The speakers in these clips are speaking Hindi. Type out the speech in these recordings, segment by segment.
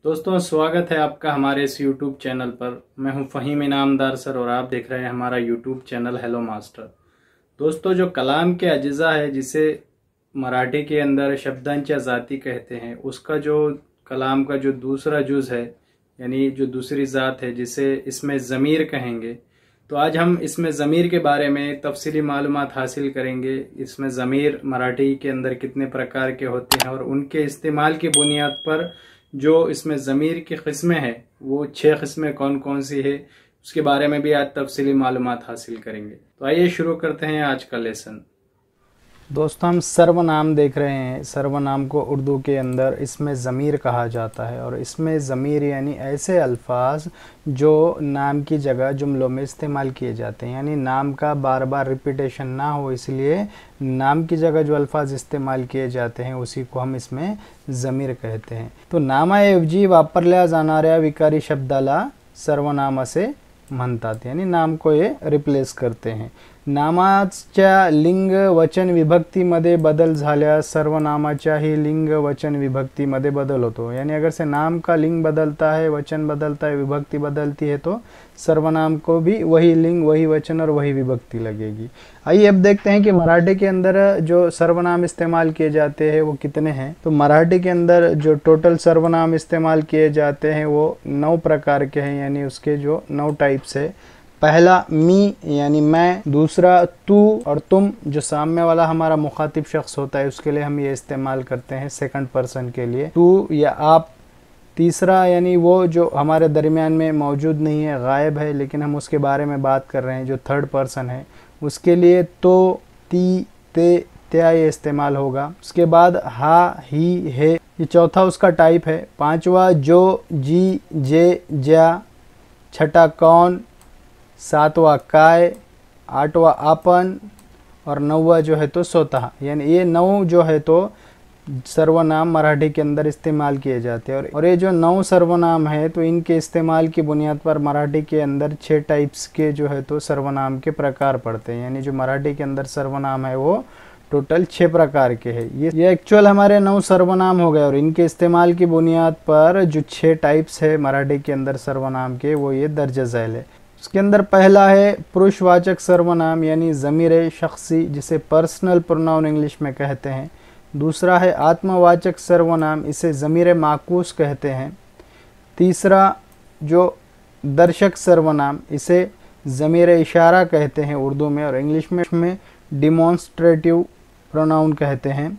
दोस्तों, स्वागत है आपका हमारे इस YouTube चैनल पर। मैं हूं फ़हीम इनामदार सर और आप देख रहे हैं हमारा YouTube चैनल हेलो मास्टर। दोस्तों, जो कलाम के अज्जा है जिसे मराठी के अंदर शब्दांच्या जाती कहते हैं, उसका जो कलाम का जो दूसरा जुज़ है यानी जो दूसरी ज़ात है जिसे इसमें ज़मीर कहेंगे, तो आज हम इसमें ज़मीर के बारे में तफसीली मालूमात हासिल करेंगे। इसमें ज़मीर मराठी के अंदर कितने प्रकार के होते हैं और उनके इस्तेमाल की बुनियाद पर जो इसमें ज़मीर की किस्में हैं वो 6 किस्में कौन कौन सी है उसके बारे में भी आज तफसीली मालूमात हासिल करेंगे। तो आइए शुरू करते हैं आज का लेसन। दोस्तों, हम सर्वनाम देख रहे हैं। सर्वनाम को उर्दू के अंदर इसमें ज़मीर कहा जाता है और इसमें ज़मीर यानी ऐसे अल्फाज जो नाम की जगह जुमलों में इस्तेमाल किए जाते हैं, यानी नाम का बार बार रिपीटेशन ना हो, इसलिए नाम की जगह जो अल्फाज इस्तेमाल किए जाते हैं उसी को हम इसमें ज़मीर कहते हैं। तो नामाऐवजी वापरल्या जाणाऱ्या विकारी शब्दाला सर्वनाम असे म्हणतात, यानी नाम को ये रिप्लेस करते हैं। नामाच्या लिंग वचन विभक्तीमध्ये बदल झाल्यास सर्वनामाच्याही लिंग वचन विभक्तीमध्ये बदल होतो, यानी अगर से नाम का लिंग बदलता है, वचन बदलता है, विभक्ति बदलती है तो सर्वनाम को भी वही लिंग, वही वचन और वही विभक्ति लगेगी। आइए अब देखते हैं कि मराठी के अंदर जो सर्वनाम इस्तेमाल किए जाते हैं वो कितने हैं। तो मराठी के अंदर जो टोटल सर्वनाम इस्तेमाल किए जाते हैं वो 9 प्रकार के हैं, यानी उसके जो 9 टाइप्स है। पहला मी यानी मैं, दूसरा तू और तुम, जो सामने वाला हमारा मुखातिब शख्स होता है उसके लिए हम ये इस्तेमाल करते हैं सेकंड पर्सन के लिए, तू या आप। तीसरा यानी वो जो हमारे दरमियान में मौजूद नहीं है, गायब है, लेकिन हम उसके बारे में बात कर रहे हैं, जो थर्ड पर्सन है, उसके लिए तो, ती, ते, त्या ये इस्तेमाल होगा। उसके बाद हा, ही, है, ये चौथा उसका टाइप है। पांचवा जो, जी, जे, ज्या। छठा कौन, सातवां काय, आठवां आपन और 9वां जो है तो स्वतः। यानी ये 9 जो है तो सर्वनाम मराठी के अंदर इस्तेमाल किए जाते हैं और ये जो 9 सर्वनाम है तो इनके इस्तेमाल की बुनियाद पर मराठी के अंदर 6 टाइप्स के जो है तो सर्वनाम के प्रकार पड़ते हैं। यानी जो मराठी के अंदर सर्वनाम है वो टोटल 6 प्रकार के हैं। ये एक्चुअल हमारे 9 सर्वनाम हो गए और इनके इस्तेमाल की बुनियाद पर जो 6 टाइप्स है मराठी के अंदर सर्वनाम के वो ये दर्ज झैल है। उसके अंदर पहला है पुरुषवाचक सर्वनाम यानी ज़मीर शख्सी, जिसे पर्सनल प्रोनाउन इंग्लिश में कहते हैं। दूसरा है आत्मवाचक सर्वनाम, इसे ज़मीर माकूस कहते हैं। तीसरा जो दर्शक सर्वनाम, इसे ज़मीर इशारा कहते हैं उर्दू में और इंग्लिश में डिमॉन्स्ट्रेटिव प्रोनाउन कहते हैं।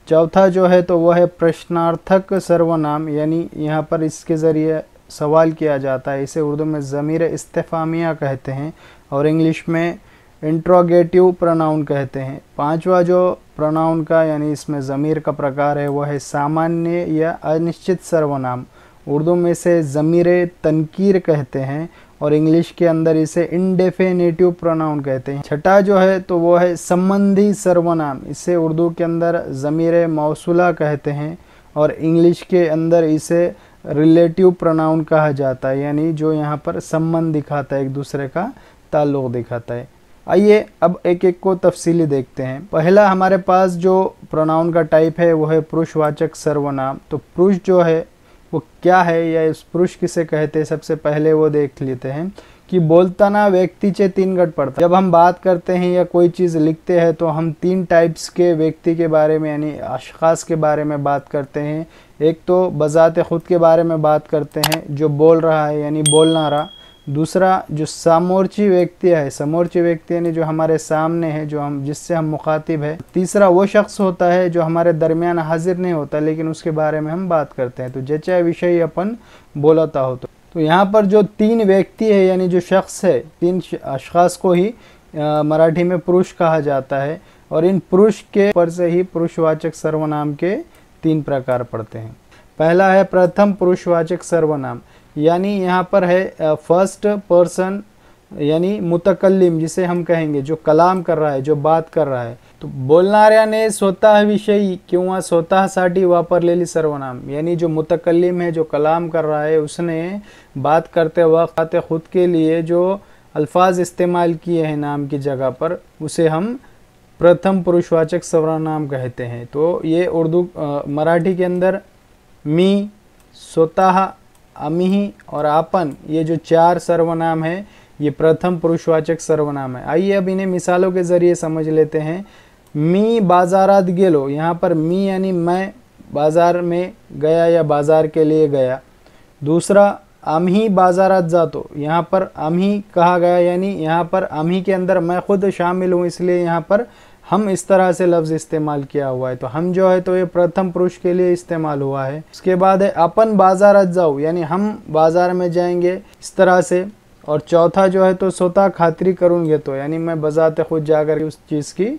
चौथा जो है तो वह है प्रश्नार्थक सर्वनाम, यानी यहाँ पर इसके ज़रिए सवाल किया जाता है, इसे उर्दू में ज़मीर इस्तिफ़ामिया कहते हैं और इंग्लिश में इंट्रोगेटिव प्रोनाउन कहते हैं। पांचवा जो प्रोनाउन का यानी इसमें ज़मीर का प्रकार है वह है सामान्य या अनिश्चित सर्वनाम, उर्दू में इसे ज़मीर तनकीर कहते हैं और इंग्लिश के अंदर इसे इंडेफिनेटिव प्रोनाउन कहते हैं। छठा जो है तो वो है संबंधी सर्वनाम, इसे उर्दू के अंदर ज़मीर मौसूला कहते हैं और इंग्लिश के अंदर इसे रिलेटिव प्रोनाउन कहा जाता है, यानी जो यहाँ पर संबंध दिखाता है, एक दूसरे का ताल्लुक़ दिखाता है। आइए अब एक एक को तफसीली देखते हैं। पहला हमारे पास जो प्रोनाउन का टाइप है वो है पुरुषवाचक सर्वनाम। तो पुरुष जो है वो क्या है या इस पुरुष किसे कहते हैं, सबसे पहले वो देख लेते हैं कि बोलताना व्यक्तीचे 3 गट पड़ता है। जब हम बात करते हैं या कोई चीज़ लिखते हैं तो हम 3 टाइप्स के व्यक्ति के बारे में यानी अशख़ास के बारे में बात करते हैं। एक तो बज़ाते ख़ुद के बारे में बात करते हैं जो बोल रहा है यानी बोलना रहा। दूसरा जो समोर्ची व्यक्ति है, समोर्ची व्यक्ति यानी जो हमारे सामने है, जो हम जिससे हम मुखातिब है। तीसरा वो शख्स होता है जो हमारे दरमियान हाजिर नहीं होता लेकिन उसके बारे में हम बात करते हैं, तो ज्याच्या विषयी अपन बोलता हो। तो यहाँ पर जो 3 व्यक्ति है यानी जो शख्स है, 3 अशख़ास को ही मराठी में पुरुष कहा जाता है और इन पुरुष के पर से ही पुरुषवाचक सर्वनाम के 3 प्रकार पड़ते हैं। पहला है प्रथम पुरुषवाचक सर्वनाम, यानी यहाँ पर है फर्स्ट पर्सन यानी मुतकल्लिम, जिसे हम कहेंगे जो कलाम कर रहा है, जो बात कर रहा है। तो बोलणाऱ्याने स्वतःविषयी किंवा स्वतःसाठी वापरलेली सर्वनाम, यानी जो मुतकल्लिम है, जो कलाम कर रहा है, उसने बात करते वक्त खुद के लिए जो अल्फाज इस्तेमाल किए हैं नाम की जगह पर, उसे हम प्रथम पुरुषवाचक सर्वनाम कहते हैं। तो ये उर्दू मराठी के अंदर मी, स्वतः, अमी और आपन, ये जो चार सर्वनाम है ये प्रथम पुरुषवाचक सर्वनाम है। आइए अब इन्हें मिसालों के ज़रिए समझ लेते हैं। मी बाजारात गेलो, यहाँ पर मी यानी मैं बाज़ार में गया या बाज़ार के लिए गया। दूसरा, आम्ही बाजारात जातो, यहाँ पर आम्ही कहा गया यानी यहाँ पर आम्ही के अंदर मैं खुद शामिल हूँ, इसलिए यहाँ पर हम इस तरह से लफ्ज़ इस्तेमाल किया हुआ है। तो हम जो है तो ये प्रथम पुरुष के लिए इस्तेमाल हुआ है। उसके बाद है अपन बाजारात जाओ, यानी हम बाज़ार में जाएंगे, इस तरह से। और चौथा जो है तो स्वतः खातिरी करूँगे, तो यानी मैं बजाते खुद जाकर उस चीज़ की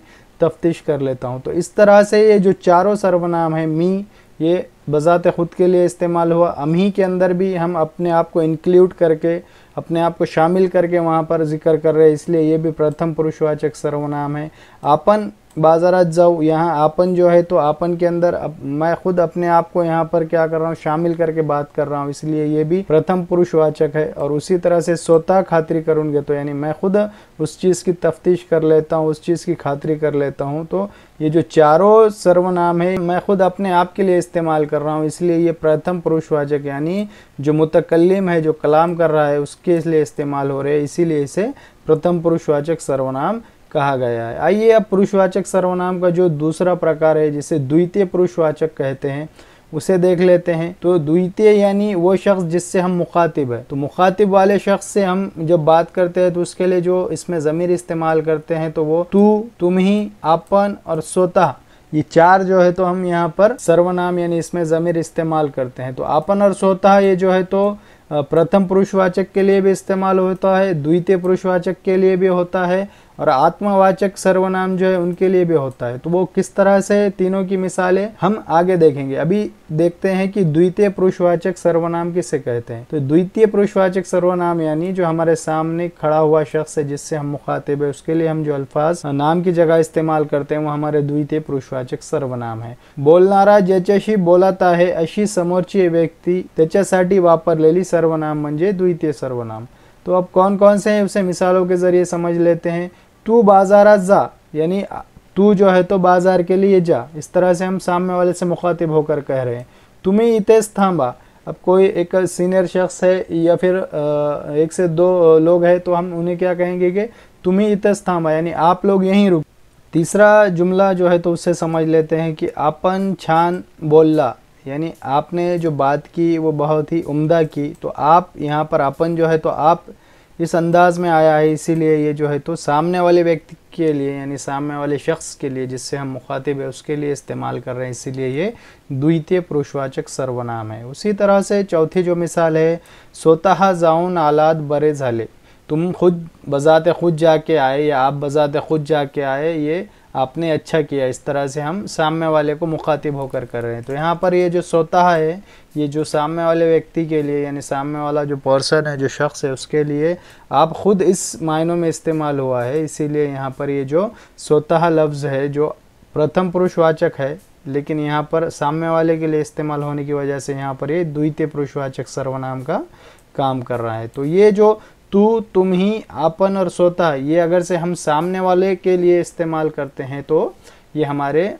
तफ्तीश कर लेता हूँ। तो इस तरह से ये जो चारों सर्वनाम है, मी ये बजाते खुद के लिए इस्तेमाल हुआ। अम्ही के अंदर भी हम अपने आप को इंक्लूड करके, अपने आप को शामिल करके वहाँ पर जिक्र कर रहे हैं, इसलिए ये भी प्रथम पुरुषवाचक सर्वनाम है। आपन बाजारात जाओ, यहाँ आपन जो है तो आपन के अंदर मैं खुद अपने आप को यहाँ पर क्या कर रहा हूँ, शामिल करके बात कर रहा हूँ, इसलिए ये भी प्रथम पुरुषवाचक है। और उसी तरह से स्वतः खातिरी करूँगे, तो यानी मैं खुद उस चीज़ की तफ्तीश कर लेता हूँ, उस चीज़ की खातिरी कर लेता हूँ। तो ये जो चारों सर्वनाम है मैं खुद अपने आप के लिए इस्तेमाल कर रहा हूँ, इसलिए ये प्रथम पुरुषवाचक यानी जो मुतकल्लिम है, जो कलाम कर रहा है, उसके लिए इस्तेमाल हो रहे हैं, इसीलिए इसे प्रथम पुरुषवाचक सर्वनाम कहा गया है। आइए अब पुरुषवाचक सर्वनाम का जो दूसरा प्रकार है, जिसे द्वितीय पुरुषवाचक कहते हैं, उसे देख लेते हैं। तो द्वितीय यानी वो शख्स जिससे हम मुखातिब है। तो मुखातिब वाले शख्स से हम जब बात करते हैं तो उसके लिए जो इसमें ज़मीर इस्तेमाल करते हैं तो वो तू, तुम ही, आपन और स्वतः, ये चार जो है तो हम यहाँ पर सर्वनाम यानी इसमें ज़मीर इस्तेमाल करते हैं। तो आपन और स्वतः ये जो है तो प्रथम पुरुषवाचक के लिए भी इस्तेमाल होता है, द्वितीय पुरुषवाचक के लिए भी होता है, और आत्मवाचक सर्वनाम जो है उनके लिए भी होता है। तो वो किस तरह से, तीनों की मिसालें हम आगे देखेंगे। अभी देखते हैं कि द्वितीय पुरुषवाचक सर्वनाम किसे कहते हैं। तो द्वितीय पुरुषवाचक सर्वनाम यानी जो हमारे सामने खड़ा हुआ शख्स है जिससे हम मुखातिब है, उसके लिए हम जो अल्फाज नाम की जगह इस्तेमाल करते हैं वो हमारे द्वितीय पुरुषवाचक सर्वनाम है। बोलणारा ज्याच्याशी बोलत आहे अशी समोरची व्यक्ती त्याच्यासाठी वापरलेली सर्वनाम म्हणजे द्वितीय सर्वनाम। तो अब कौन कौन से हैं उसे मिसालों के जरिए समझ लेते हैं। तू बाजारात जा, यानी तू जो है तो बाजार के लिए जा, इस तरह से हम सामने वाले से मुखातिब होकर कह रहे हैं। तुम्ही इथेच थांबा, अब कोई एक सीनियर शख्स है या फिर एक से दो लोग हैं तो हम उन्हें क्या कहेंगे कि तुम्ही इथेच थांबा, यानी आप लोग यहीं रुक। तीसरा जुमला जो है तो उससे समझ लेते हैं कि आपन छान बोलला, यानी आपने जो बात की वो बहुत ही उम्दा की। तो आप, यहाँ पर अपन जो है तो आप इस अंदाज में आया है, इसीलिए ये जो है तो सामने वाले व्यक्ति के लिए यानी सामने वाले शख्स के लिए जिससे हम मुखातिब है उसके लिए इस्तेमाल कर रहे हैं, इसीलिए ये द्वितीय पुरुषवाचक सर्वनाम है। उसी तरह से चौथी जो मिसाल है, स्वतः जाऊन आलात बरे झाले, तुम खुद बजाते खुद जाके आए या आप बजाते खुद जाके आए, ये आपने अच्छा किया, इस तरह से हम सामने वाले को मुखातिब होकर कर रहे हैं। तो यहाँ पर ये जो स्वतः है ये जो सामने वाले व्यक्ति के लिए यानी सामने वाला जो पर्सन है, जो शख्स है, उसके लिए आप खुद इस मायनों में इस्तेमाल हुआ है, इसीलिए यहाँ पर ये जो स्वतः लफ्ज़ है जो प्रथम पुरुषवाचक है लेकिन यहाँ पर सामने वाले के लिए इस्तेमाल होने की वजह से यहाँ पर ये द्वितीय पुरुषवाचक सर्वनाम का काम कर रहा है। तो ये जो तू, तुम ही, आपन और स्वतः, ये अगर से हम सामने वाले के लिए इस्तेमाल करते हैं तो ये हमारे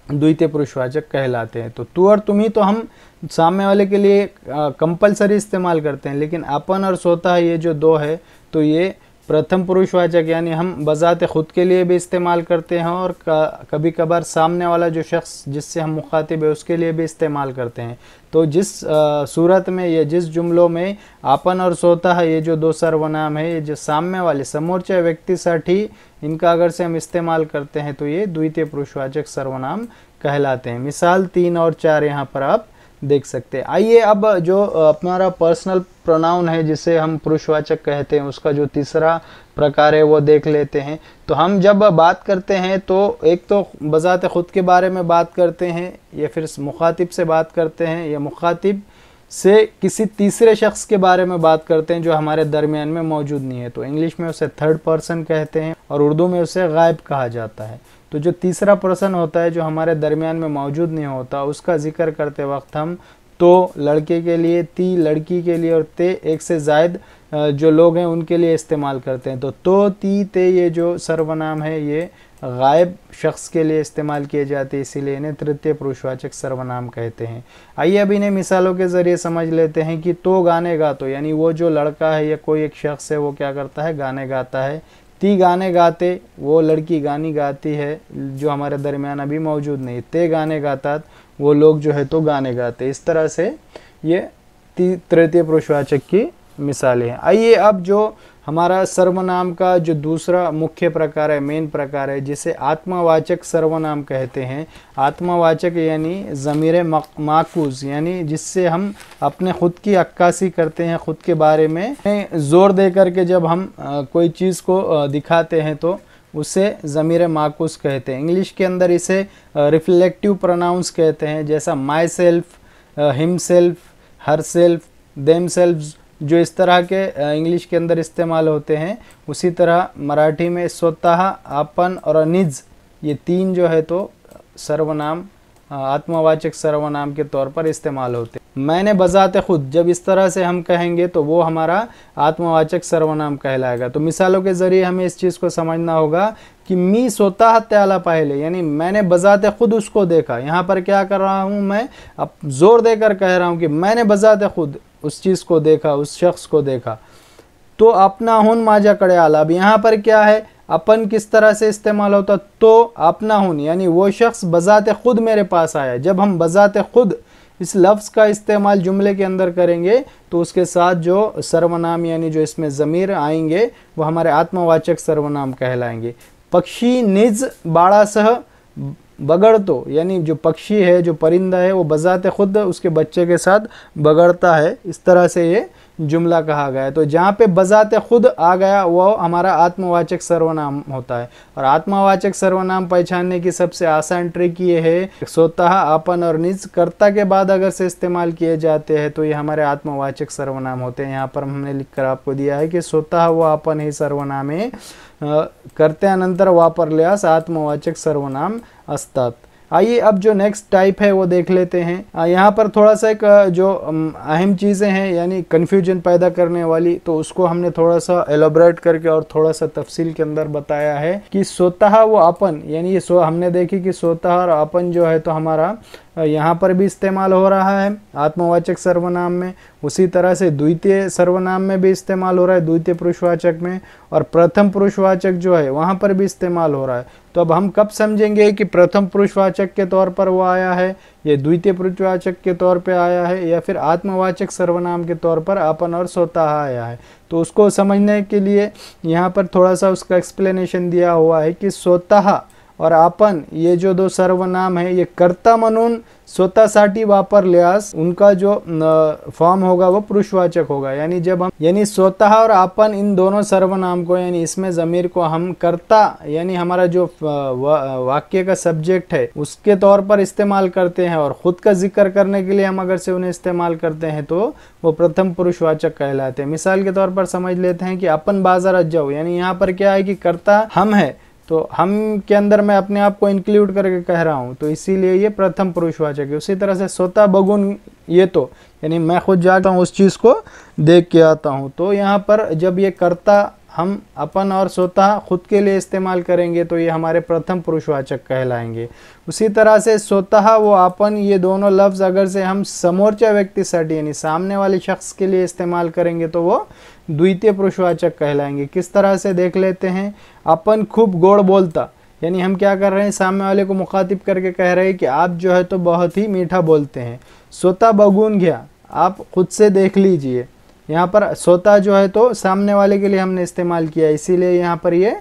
द्वितीय पुरुषवाचक कहलाते हैं। तो तू और तुम ही तो हम सामने वाले के लिए कंपलसरी इस्तेमाल करते हैं, लेकिन आपन और स्वतः ये जो दो है तो ये प्रथम पुरुषवाचक यानी हम बजाते खुद के लिए भी इस्तेमाल करते हैं और कभी कभार सामने वाला जो शख्स जिससे हम मुखातिब है उसके लिए भी इस्तेमाल करते हैं। तो जिस सूरत में या जिस जुमलों में आपन और स्वतः ये जो दो सर्वनाम है, ये जो सामने वाले समोरच्या व्यक्तीसाठी इनका अगर से हम इस्तेमाल करते हैं तो ये द्वितीय पुरुषवाचक सर्वनाम कहलाते हैं। मिसाल 3 और 4 यहाँ पर आप देख सकते हैं। आइए अब जो हमारा पर्सनल प्रोनाउन है जिसे हम पुरुषवाचक कहते हैं उसका जो तीसरा प्रकार है वो देख लेते हैं। तो हम जब बात करते हैं तो एक तो बजाते खुद के बारे में बात करते हैं या फिर मुखातिब से बात करते हैं या मुखातिब से किसी तीसरे शख्स के बारे में बात करते हैं जो हमारे दरमियान में मौजूद नहीं है। तो इंग्लिश में उसे थर्ड पर्सन कहते हैं और उर्दू में उसे गायब कहा जाता है। तो जो तीसरा पर्सन होता है जो हमारे दरमियान में मौजूद नहीं होता उसका जिक्र करते वक्त हम तो लड़के के लिए, ती लड़की के लिए और ते एक से ज़ायद जो लोग हैं उनके लिए इस्तेमाल करते हैं। तो ती ते ये जो सर्वनाम है ये गायब शख्स के लिए इस्तेमाल किए जाते हैं, इसीलिए इन्हें तृतीय पुरुषवाचक सर्वनाम कहते हैं। आइए अब इन्हें मिसालों के ज़रिए समझ लेते हैं कि तो गाने गातो, यानी वो जो लड़का है या कोई एक शख्स है वो क्या करता है, गाने गाता है। ती गाने गाते, वो लड़की गानी गाती है जो हमारे दरमियान अभी मौजूद नहीं। ते गाने गाता, वो लोग जो है तो गाने गाते। इस तरह से ये तृतीय पुरुषवाचक की मिसालें हैं। आइए अब जो हमारा सर्वनाम का जो दूसरा मुख्य प्रकार है, मेन प्रकार है, जिसे आत्मवाचक सर्वनाम कहते हैं। आत्मवाचक यानी ज़मीर माकूज़, यानी जिससे हम अपने खुद की अक्कासी करते हैं, खुद के बारे में ज़ोर दे करके जब हम कोई चीज़ को दिखाते हैं तो उसे ज़मीर माकूस कहते हैं। इंग्लिश के अंदर इसे रिफ्लेक्टिव प्रोनाउंस कहते हैं, जैसा my self, him self, her self, them self, जो इस तरह के इंग्लिश के अंदर इस्तेमाल होते हैं। उसी तरह मराठी में स्वतः, अपन और निज, ये तीन जो है तो सर्वनाम आत्मवाचक सर्वनाम के तौर पर इस्तेमाल होते हैं। मैंने बजाते खुद, जब इस तरह से हम कहेंगे तो वो हमारा आत्मवाचक सर्वनाम कहलाएगा। तो मिसालों के ज़रिए हमें इस चीज़ को समझना होगा कि मी स्वतः त्याला पाहिले, यानी मैंने बजाते खुद उसको देखा। यहाँ पर क्या कर रहा हूँ, मैं अब जोर देकर कह रहा हूँ कि मैंने बजाते खुद उस चीज़ को देखा, उस शख्स को देखा। तो अपना हुन माझ्याकडे आला। अब यहाँ पर क्या है, अपन किस तरह से इस्तेमाल होता, तो अपना हुन यानी वो शख्स बजाते खुद मेरे पास आया। जब हम बजाते खुद इस लफ्ज़ का इस्तेमाल जुमले के अंदर करेंगे तो उसके साथ जो सर्वनाम यानी जो इसमें ज़मीर आएंगे वो हमारे आत्मवाचक सर्वनाम कहलाएंगे। पक्षी निज बाड़ासह बगड़तो, यानी जो पक्षी है, जो परिंदा है, वो बजाते खुद उसके बच्चे के साथ बगड़ता है। इस तरह से ये जुमला कहा गया है। तो जहाँ पे बजाते खुद आ गया वो हमारा आत्मवाचक सर्वनाम होता है। और आत्मवाचक सर्वनाम पहचानने की सबसे आसान ट्रिक ये है, स्वतः, अपन और निज कर्ता के बाद अगर से इस्तेमाल किए जाते हैं तो ये हमारे आत्मवाचक सर्वनाम होते हैं। यहाँ पर हमने लिखकर आपको दिया है कि स्वतः व आपण हे सर्वनामे कर्त्यानंतर वापरल्यास आत्मवाचक सर्वनाम असतात। आइए अब जो नेक्स्ट टाइप है वो देख लेते हैं। यहाँ पर थोड़ा सा एक जो अहम चीज़ें हैं यानी कन्फ्यूजन पैदा करने वाली, तो उसको हमने थोड़ा सा एलोबरेट करके और थोड़ा सा तफसील के अंदर बताया है कि स्वतः वो अपन, यानी ये हमने देखी कि स्वतः और अपन जो है तो हमारा यहाँ पर भी इस्तेमाल हो रहा है आत्मवाचक सर्वनाम में। उसी तरह से द्वितीय सर्वनाम में भी इस्तेमाल हो रहा है, द्वितीय पुरुषवाचक में, और प्रथम पुरुषवाचक जो है वहाँ पर भी इस्तेमाल हो रहा है। तो अब हम कब समझेंगे कि प्रथम पुरुषवाचक के तौर पर वो आया है, ये द्वितीय पुरुषवाचक के तौर पे आया है, या फिर आत्मवाचक सर्वनाम के तौर पर अपन और स्वतः आया है। तो उसको समझने के लिए यहाँ पर थोड़ा सा उसका एक्सप्लेनेशन दिया हुआ है कि स्वतः और आपण ये जो दो सर्वनाम है ये कर्ता म्हणून स्वतःसाठी वापरल्यास उनका जो फॉर्म होगा वो पुरुषवाचक होगा। यानी जब हम यानी स्वतः और आपण इन दोनों सर्वनाम को यानी इसमें ज़मीर को हम कर्ता यानी हमारा जो वाक्य का सब्जेक्ट है उसके तौर पर इस्तेमाल करते हैं और ख़ुद का जिक्र करने के लिए हम अगर से उन्हें इस्तेमाल करते हैं तो वो प्रथम पुरुषवाचक कहलाते हैं। मिसाल के तौर पर समझ लेते हैं कि अपन बाजारात जाओ, यानी यहाँ पर क्या है कि कर्ता हम है, तो हम के अंदर मैं अपने आप को इंक्लूड करके कह रहा हूँ, तो इसीलिए ये प्रथम पुरुषवाचक है। उसी तरह से स्वतः बगुन ये तो यानी मैं खुद जाता हूँ उस चीज़ को देख के आता हूँ। तो यहाँ पर जब ये कर्ता हम अपन और स्वतः खुद के लिए इस्तेमाल करेंगे तो ये हमारे प्रथम पुरुषवाचक कहलाएंगे। उसी तरह से स्वतः वो अपन ये दोनों लफ्ज़ अगर से हम समोरच्या व्यक्तीसाठी यानी सामने वाले शख्स के लिए इस्तेमाल करेंगे तो वो द्वितीय पुरुषवाचक कहलाएंगे। किस तरह से देख लेते हैं। अपन खूब गोड़ बोलता, यानी हम क्या कर रहे हैं, सामने वाले को मुखातिब करके कह रहे हैं कि आप जो है तो बहुत ही मीठा बोलते हैं। स्वतः बगून घ्या, आप खुद से देख लीजिए। यहाँ पर स्वतः जो है तो सामने वाले के लिए हमने इस्तेमाल किया, इसीलिए यहाँ पर ये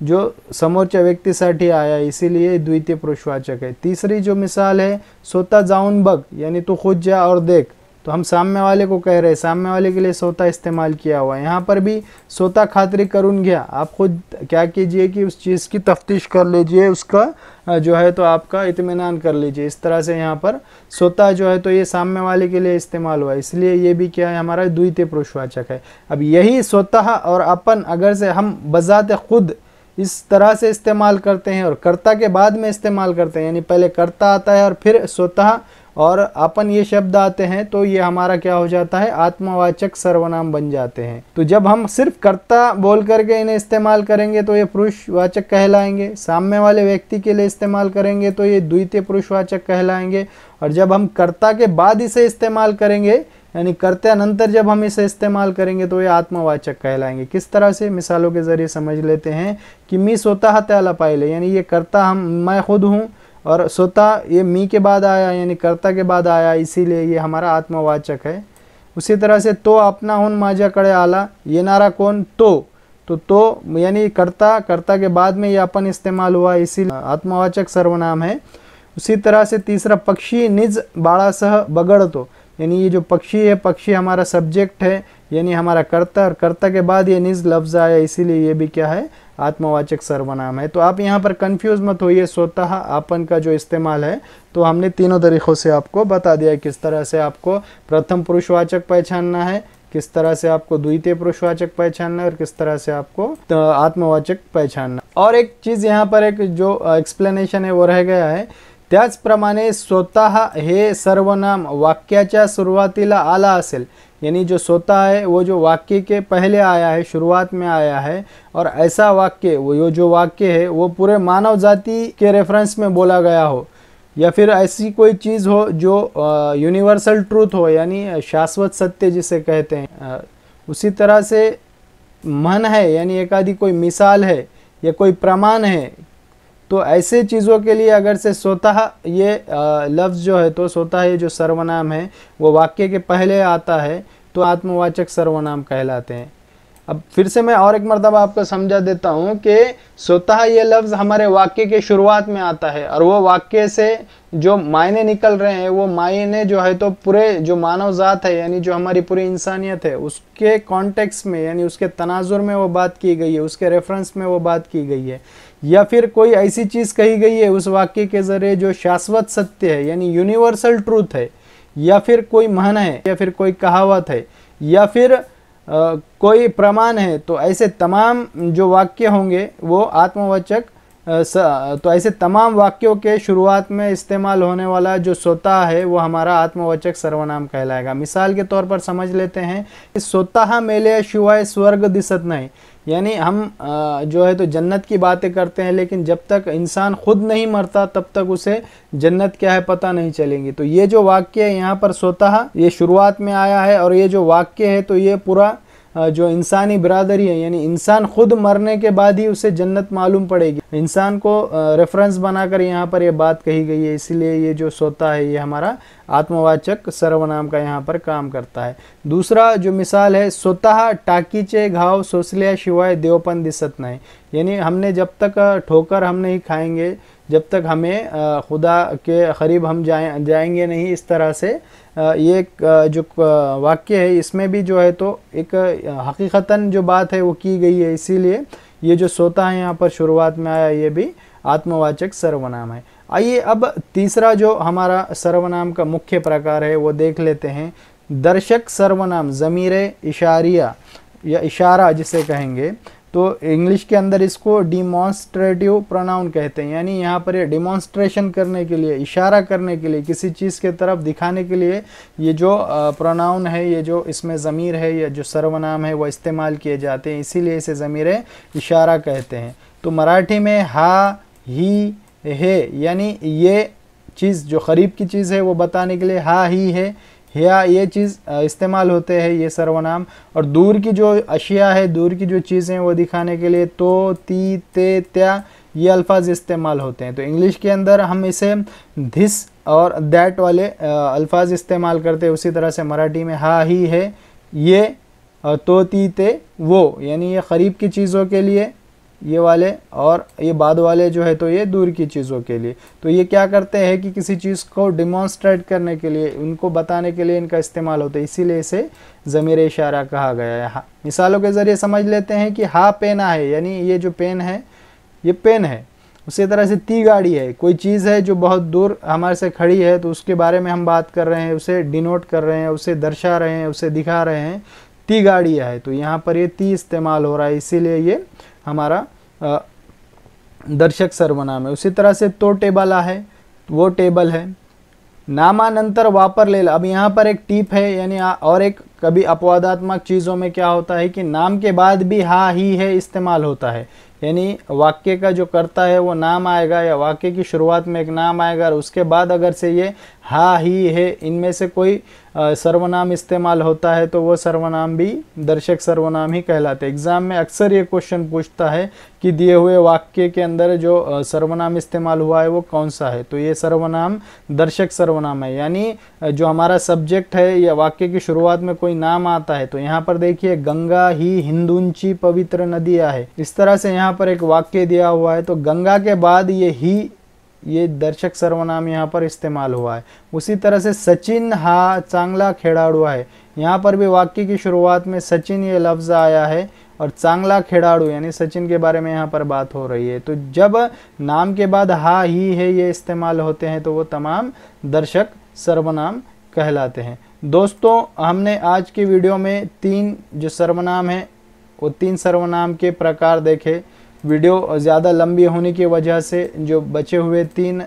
जो समोरच्या व्यक्तीसाठी आया, इसीलिए द्वितीय पुरुषवाचक है। तीसरी जो मिसाल है स्वतः जाऊन बग, यानी तू खुद जा और देख, तो हम सामने वाले को कह रहे हैं, सामने वाले के लिए स्वतः इस्तेमाल किया हुआ है। यहाँ पर भी स्वतः खातिरी करून घ्या, आप खुद क्या कीजिए कि उस चीज़ की तफ्तीश कर लीजिए, उसका जो है तो आपका इत्मीनान कर लीजिए। इस तरह से यहाँ पर स्वतः जो है तो ये सामने वाले के लिए इस्तेमाल हुआ है, इसलिए ये भी क्या है हमारा द्वितीय पुरुषवाचक है। अब यही स्वतः और अपन अगर से हम बजाते खुद इस तरह से इस्तेमाल करते हैं और कर्ता के बाद में इस्तेमाल करते हैं, यानी पहले कर्ता आता है और फिर स्वतः और अपन ये शब्द आते हैं तो ये हमारा क्या हो जाता है, आत्मवाचक सर्वनाम बन जाते हैं। तो जब हम सिर्फ कर्ता बोल करके इन्हें इस्तेमाल करेंगे तो ये पुरुषवाचक कहलाएंगे, सामने वाले व्यक्ति के लिए इस्तेमाल करेंगे तो ये द्वितीय पुरुषवाचक कहलाएंगे, और जब हम कर्ता के बाद इसे इस्तेमाल करेंगे यानी कर्त्यानंतर जब हम इसे इस्तेमाल करेंगे तो ये आत्मवाचक कहलाएंगे। किस तरह से, मिसालों के जरिए समझ लेते हैं कि मी स्वतः त्याला पाहिले, यानी ये कर्ता मैं खुद हूँ, और स्वतः ये मी के बाद आया यानी कर्ता के बाद आया, इसीलिए ये हमारा आत्मवाचक है। उसी तरह से तो अपना हून माझ्याकडे आला, ये नारा कौन, तो यानी कर्ता के बाद में ये अपन इस्तेमाल हुआ, इसीलिए आत्मवाचक सर्वनाम है। उसी तरह से तीसरा, पक्षी निज बाळासह बगड़तो, यानी ये जो पक्षी है, पक्षी हमारा सब्जेक्ट है यानी हमारा कर्ता, और कर्ता के बाद ये निज लफ्ज आया, इसीलिए ये भी क्या है, आत्मवाचक सर्वनाम है। तो आप यहाँ पर कंफ्यूज मत होइए, स्वतः आपन का जो इस्तेमाल है तो हमने तीनों तरीक़ों से आपको बता दिया है किस तरह से आपको प्रथम पुरुषवाचक पहचानना है, किस तरह से आपको द्वितीय पुरुषवाचक पहचानना है, और किस तरह से आपको आत्मवाचक पहचानना। और एक चीज़ यहाँ पर एक जो एक्सप्लेनेशन है वो रह गया है, त्याचप्रमाणे स्वतः हे सर्वनाम वाक्याच्या सुरुवातीला आला असेल, यानी जो स्वतः है वो जो वाक्य के पहले आया है, शुरुआत में आया है, और ऐसा वाक्य वो जो वाक्य है वो पूरे मानव जाति के रेफरेंस में बोला गया हो, या फिर ऐसी कोई चीज़ हो जो यूनिवर्सल ट्रूथ हो यानी शाश्वत सत्य जिसे कहते हैं। उसी तरह से मन है यानी एक आदि कोई मिसाल है या कोई प्रमाण है, तो ऐसे चीज़ों के लिए अगर से स्वतः ये लफ्ज़ जो है तो स्वतः ये जो सर्वनाम है वो वाक्य के पहले आता है तो आत्मवाचक सर्वनाम कहलाते हैं। अब फिर से मैं और एक मर्तबा आपको समझा देता हूँ कि स्वतः ये लफ्ज़ हमारे वाक्य के शुरुआत में आता है, और वो वाक्य से जो मायने निकल रहे हैं वो मायने जो है तो पूरे जो मानव जात है यानी जो हमारी पूरी इंसानियत है उसके कॉन्टेक्स्ट में यानी उसके तनाजुर में वो बात की गई है, उसके रेफरेंस में वो बात की गई है, या फिर कोई ऐसी चीज़ कही गई है उस वाक्य के ज़रिए जो शाश्वत सत्य है यानी यूनिवर्सल ट्रूथ है, या फिर कोई महन है, या फिर कोई कहावत है, या फिर कोई प्रमाण है। तो ऐसे तमाम जो वाक्य होंगे वो आत्मवाचक, तो ऐसे तमाम वाक्यों के शुरुआत में इस्तेमाल होने वाला जो स्वतः है वो हमारा आत्मवाचक सर्वनाम कहलाएगा। मिसाल के तौर पर समझ लेते हैं, स्वतः मेल्याशिवाय स्वर्ग दिसत नहीं, यानी हम जो है तो जन्नत की बातें करते हैं, लेकिन जब तक इंसान खुद नहीं मरता तब तक उसे जन्नत क्या है पता नहीं चलेंगी। तो ये जो वाक्य है यहाँ पर स्वतः ये शुरुआत में आया है, और ये जो वाक्य है तो ये पूरा जो इंसानी बिरादरी है यानी इंसान खुद मरने के बाद ही उसे जन्नत मालूम पड़ेगी, इंसान को रेफरेंस बनाकर यहाँ पर ये बात कही गई है, इसीलिए ये जो स्वतः है ये हमारा आत्मवाचक सर्वनाम का यहाँ पर काम करता है। दूसरा जो मिसाल है, स्वतः टाकीचे घाव सोसल्याशिवाय देवपन दिसत नहीं, यानी हमने जब तक ठोकर हम नहीं खाएंगे जब तक हमें खुदा के करीब हम जाएंगे नहीं। इस तरह से ये जो वाक्य है इसमें भी जो है तो एक हकीकतन जो बात है वो की गई है, इसीलिए ये जो स्वतः है यहाँ पर शुरुआत में आया ये भी आत्मवाचक सर्वनाम है। आइए अब तीसरा जो हमारा सर्वनाम का मुख्य प्रकार है वो देख लेते हैं, दर्शक सर्वनाम, ज़मीरे इशारिया या इशारा जिसे कहेंगे, तो इंग्लिश के अंदर इसको डिमॉन्स्ट्रेटिव प्रोनाउन कहते हैं, यानी यहाँ पर ये डिमॉन्स्ट्रेशन करने के लिए, इशारा करने के लिए, किसी चीज़ के तरफ दिखाने के लिए ये जो प्रोनाउन है, ये जो इसमें ज़मीर है या जो सर्वनाम है वो इस्तेमाल किए जाते हैं, इसीलिए इसे ज़मीर इशारा कहते हैं। तो मराठी में हा, ही, है, यानी ये चीज़ जो करीब की चीज़ है वो बताने के लिए हा, ही, है, या ये चीज़ इस्तेमाल होते हैं ये सर्वनाम, और दूर की जो अशिया है, दूर की जो चीज़ें वो दिखाने के लिए तो, ती, ते, त्या ये अल्फाज इस्तेमाल होते हैं। तो इंग्लिश के अंदर हम इसे धिस और दैट वाले अल्फाज इस्तेमाल करते हैं, उसी तरह से मराठी में हा, ही, है, ये, तो, ती, ते, वो, यानी ये करीब की चीज़ों के लिए ये वाले, और ये बाद वाले जो है तो ये दूर की चीज़ों के लिए। तो ये क्या करते हैं कि किसी चीज़ को डिमॉन्स्ट्रेट करने के लिए, उनको बताने के लिए इनका इस्तेमाल होता है, इसीलिए इसे ज़मीर इशारा कहा गया है। मिसालों के ज़रिए समझ लेते हैं कि हा पेना है, यानी ये जो पेन है ये पेन है। उसी तरह से ती गाड़ी है, कोई चीज़ है जो बहुत दूर हमारे से खड़ी है तो उसके बारे में हम बात कर रहे हैं, उसे डिनोट कर रहे हैं, उसे दर्शा रहे हैं, उसे दिखा रहे हैं, ती गाड़ी है, तो यहाँ पर ये ती इस्तेमाल हो रहा है, इसीलिए ये हमारा दर्शक सर्वनाम है। उसी तरह से तो टेबल है, वो टेबल है, नामानंतर वापरलेलं, अब यहाँ पर एक टिप है, यानी और एक कभी अपवादात्मक चीज़ों में क्या होता है कि नाम के बाद भी हा ही है इस्तेमाल होता है, यानी वाक्य का जो कर्ता है वो नाम आएगा या वाक्य की शुरुआत में एक नाम आएगा और उसके बाद अगर से ये हा ही है इनमें से कोई सर्वनाम इस्तेमाल होता है तो वो सर्वनाम भी दर्शक सर्वनाम ही कहलाते हैं। एग्जाम में अक्सर ये क्वेश्चन पूछता है कि दिए हुए वाक्य के अंदर जो सर्वनाम इस्तेमाल हुआ है वो कौन सा है, तो ये सर्वनाम दर्शक सर्वनाम है, यानी जो हमारा सब्जेक्ट है या वाक्य की शुरुआत में कोई नाम आता है। तो यहाँ पर देखिए गंगा ही हिंदुंची पवित्र नदियाँ है, इस तरह से यहाँ पर एक वाक्य दिया हुआ है तो गंगा के बाद ये दर्शक सर्वनाम यहाँ पर इस्तेमाल हुआ है। उसी तरह से सचिन हा चांगला खिलाड़ू है, यहाँ पर भी वाक्य की शुरुआत में सचिन ये लफ्ज़ आया है और चांगला खिलाड़ू यानी सचिन के बारे में यहाँ पर बात हो रही है। तो जब नाम के बाद हा ही है ये इस्तेमाल होते हैं तो वो तमाम दर्शक सर्वनाम कहलाते हैं। दोस्तों हमने आज की वीडियो में 3 जो सर्वनाम हैं वो 3 सर्वनाम के प्रकार देखे। वीडियो ज़्यादा लंबी होने की वजह से जो बचे हुए 3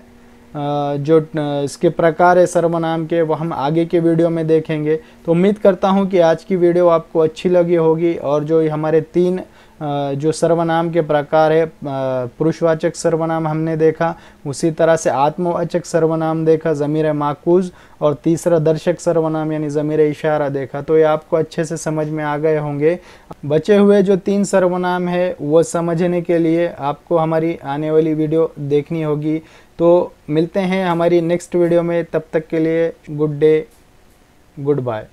जो इसके प्रकार है सर्वनाम के वो हम आगे के वीडियो में देखेंगे। तो उम्मीद करता हूं कि आज की वीडियो आपको अच्छी लगी होगी और जो हमारे 3 जो सर्वनाम के प्रकार है, पुरुषवाचक सर्वनाम हमने देखा, उसी तरह से आत्मवाचक सर्वनाम देखा ज़मीर माकूज, और तीसरा दर्शक सर्वनाम यानी ज़मीर इशारा देखा। तो ये आपको अच्छे से समझ में आ गए होंगे। बचे हुए जो 3 सर्वनाम है वो समझने के लिए आपको हमारी आने वाली वीडियो देखनी होगी। तो मिलते हैं हमारी नेक्स्ट वीडियो में, तब तक के लिए गुड डे, गुड बाय।